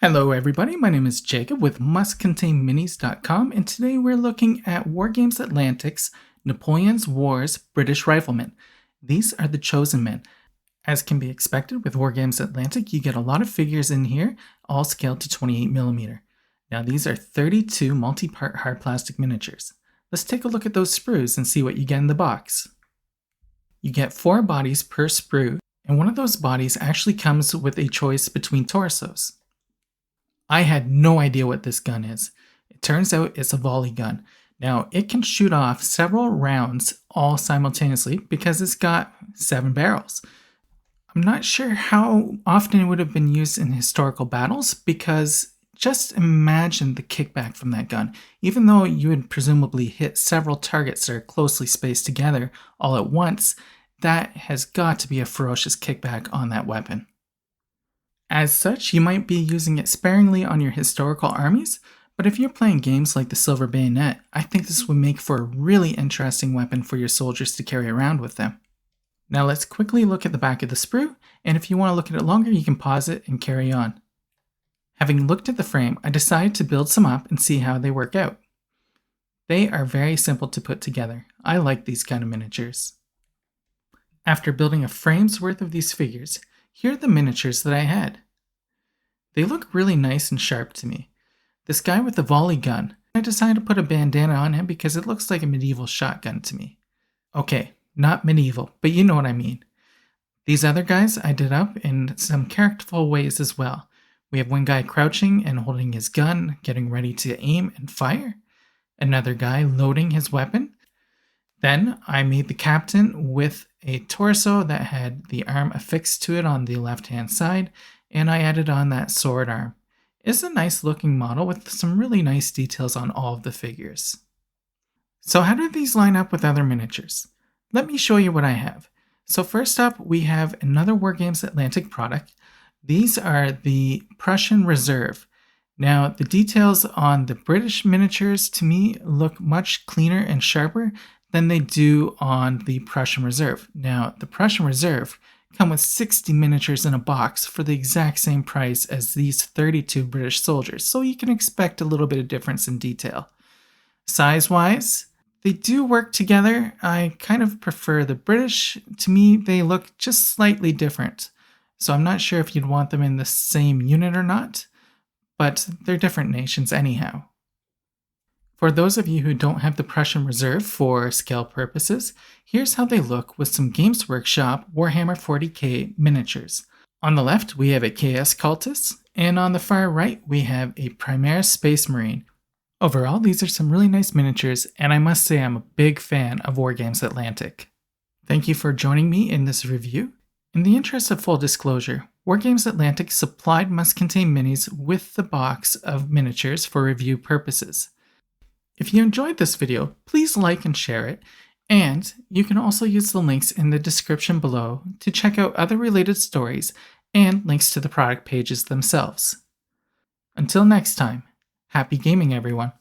Hello everybody, my name is Jacob with MustContainMinis.com, and today we're looking at Wargames Atlantic's Napoleon Wars British Riflemen. These are the chosen men. As can be expected with Wargames Atlantic, you get a lot of figures in here, all scaled to 28mm. Now these are 32 multi-part hard plastic miniatures. Let's take a look at those sprues and see what you get in the box. You get 4 bodies per sprue, and one of those bodies actually comes with a choice between torsos. I had no idea what this gun is. It turns out it's a volley gun. Now, it can shoot off several rounds all simultaneously because it's got 7 barrels. I'm not sure how often it would have been used in historical battles because just imagine the kickback from that gun. Even though you would presumably hit several targets that are closely spaced together all at once, that has got to be a ferocious kickback on that weapon. As such, you might be using it sparingly on your historical armies, but if you're playing games like the Silver Bayonet, I think this would make for a really interesting weapon for your soldiers to carry around with them. Now let's quickly look at the back of the sprue, and if you want to look at it longer, you can pause it and carry on. Having looked at the frame, I decided to build some up and see how they work out. They are very simple to put together. I like these kind of miniatures. After building a frame's worth of these figures, here are the miniatures that I had. They look really nice and sharp to me. This guy with the volley gun, I decided to put a bandana on him because it looks like a medieval shotgun to me. Okay, not medieval, but you know what I mean. These other guys I did up in some characterful ways as well. We have one guy crouching and holding his gun, getting ready to aim and fire. Another guy loading his weapon. Then I made the captain with a torso that had the arm affixed to it on the left-hand side, and I added on that sword arm. It's a nice looking model with some really nice details on all of the figures. So how do these line up with other miniatures? Let me show you what I have. So first up, we have another Wargames Atlantic product. These are the Prussian Reserve. Now, the details on the British miniatures to me look much cleaner and sharper than they do on the Prussian Reserve. Now, the Prussian Reserve come with 60 miniatures in a box for the exact same price as these 32 British soldiers, so you can expect a little bit of difference in detail. Size-wise, they do work together. I kind of prefer the British. To me, they look just slightly different, so I'm not sure if you'd want them in the same unit or not, but they're different nations anyhow. For those of you who don't have the Prussian Reserve for scale purposes, here's how they look with some Games Workshop Warhammer 40k miniatures. On the left, we have a KS Cultist, and on the far right, we have a Primaris Space Marine. Overall, these are some really nice miniatures, and I must say I'm a big fan of Wargames Atlantic. Thank you for joining me in this review. In the interest of full disclosure, Wargames Atlantic supplied Must Contain Minis with the box of miniatures for review purposes. If you enjoyed this video, please like and share it, and you can also use the links in the description below to check out other related stories and links to the product pages themselves. Until next time, happy gaming everyone!